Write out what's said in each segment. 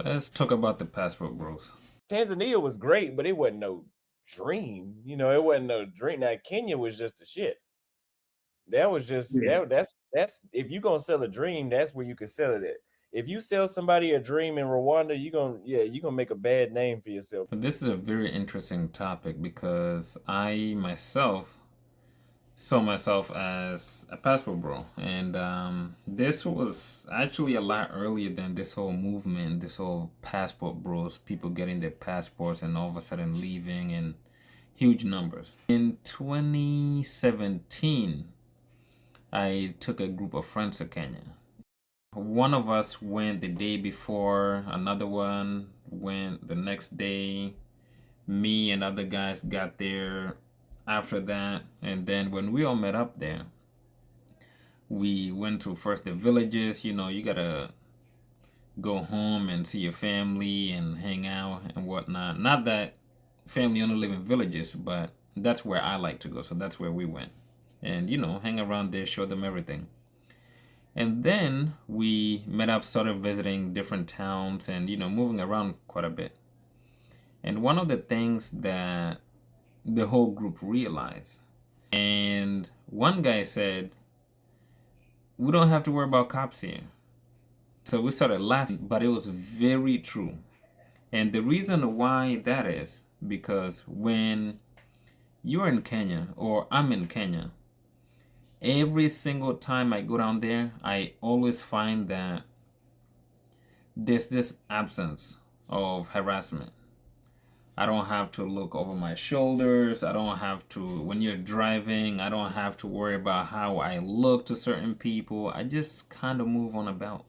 Let's talk about the passport bros. Tanzania was great, but it wasn't no dream. It wasn't no dream. Now Kenya was just the shit. That was just Yeah. that's if you gonna sell a dream, that's where you can sell it at. If you sell somebody a dream in Rwanda, you gonna make a bad name for yourself. But this is a very interesting topic because I myself saw myself as a passport bro, and this was actually a lot earlier than this whole movement, this whole passport bros, people getting their passports and all of a sudden leaving in huge numbers. In 2017, I took a group of friends to Kenya. One of us went the day before, another one went the next day. Me and other guys got there after that. And then when we all met up there, we went to first the villages. You gotta go home and see your family and hang out and whatnot. Not that family only live in villages, but that's where I like to go. So that's where we went. And, hang around there, show them everything. And then we met up, started visiting different towns and, moving around quite a bit. And one of the things that the whole group realized, and one guy said, we don't have to worry about cops here. So we started laughing, but it was very true. And the reason why that is because when you're in Kenya or I'm in Kenya, every single time I go down there, I always find that there's this absence of harassment. I don't have to look over my shoulders. I don't have to, when you're driving, I don't have to worry about how I look to certain people. I just kind of move on about.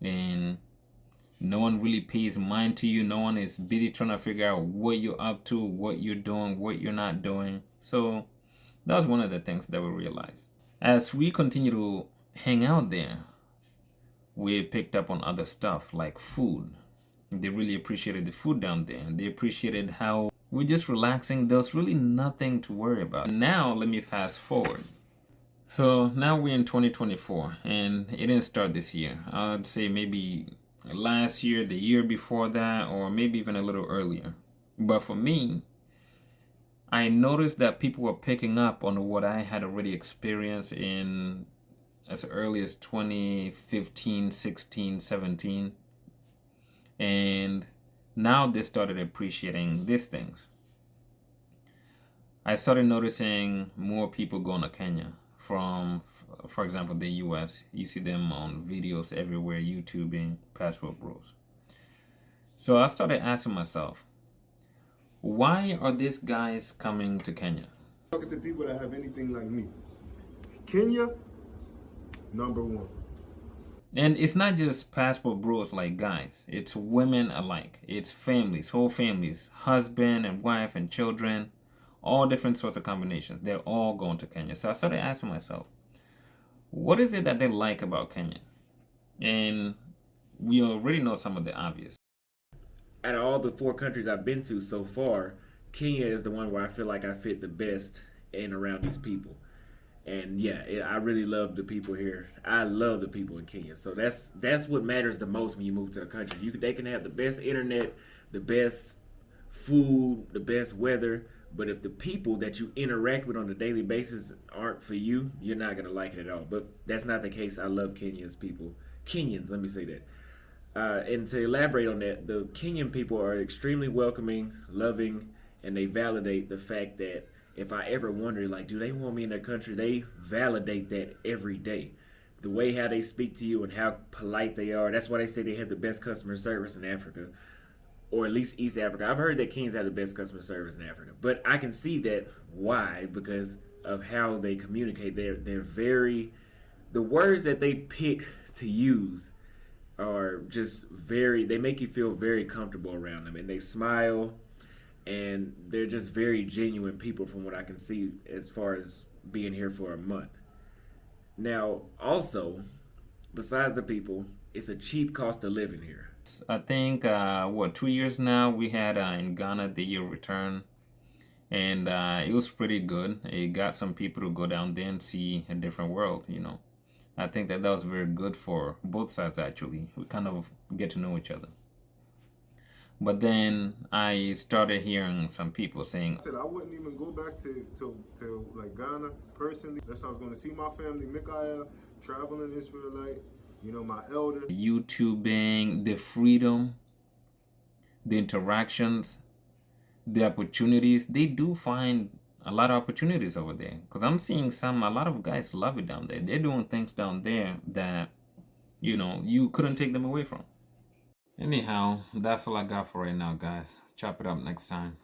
And no one really pays mind to you. No one is busy trying to figure out what you're up to, what you're doing, what you're not doing. So that was one of the things that we realized. As we continue to hang out there, we picked up on other stuff like food. They really appreciated the food down there. They appreciated how we're just relaxing. There's really nothing to worry about. Now, let me fast forward. So now we're in 2024, and it didn't start this year. I'd say maybe last year, the year before that, or maybe even a little earlier. But for me, I noticed that people were picking up on what I had already experienced in as early as 2015, 16, 17. And now they started appreciating these things. I started noticing more people going to Kenya from, for example, the US. You see them on videos everywhere, YouTubing, passport bros. So I started asking myself, why are these guys coming to Kenya? Talking to people that have anything like me. Kenya, number one. And it's not just passport bros like guys, it's women alike. It's families, whole families, husband and wife and children, all different sorts of combinations. They're all going to Kenya. So I started asking myself, what is it that they like about Kenya? And we already know some of the obvious. Out of all the four countries I've been to so far, Kenya is the one where I feel like I fit the best in around these people. And yeah, I really love the people here. I love the people in Kenya. So that's what matters the most when you move to a country. They can have the best internet, the best food, the best weather, but if the people that you interact with on a daily basis aren't for you, you're not gonna like it at all. But that's not the case. I love Kenya's people. Kenyans, let me say that. And to elaborate on that, the Kenyan people are extremely welcoming, loving, and they validate the fact that if I ever wonder, like, do they want me in their country? They validate that every day. The way how they speak to you and how polite they are. That's why they say they have the best customer service in Africa, or at least East Africa. I've heard that Kenyans have the best customer service in Africa, but I can see that why because of how they communicate. They're very the words that they pick to use are just very they make you feel very comfortable around them, and they smile, and they're just very genuine people from what I can see as far as being here for a month. Now, also, besides the people, it's a cheap cost of living here. I think, 2 years now, we had in Ghana the year return, and it was pretty good. It got some people to go down there and see a different world. I think that was very good for both sides, actually. We kind of get to know each other. But then I started hearing some people saying, I said I wouldn't even go back to like Ghana personally. That's how I was going to see my family, Mikael, traveling Israelite, you know, my elder. YouTubing, the freedom, the interactions, the opportunities. They do find a lot of opportunities over there. Because I'm seeing a lot of guys love it down there. They're doing things down there that, you couldn't take them away from. Anyhow, that's all I got for right now, guys. Chop it up next time.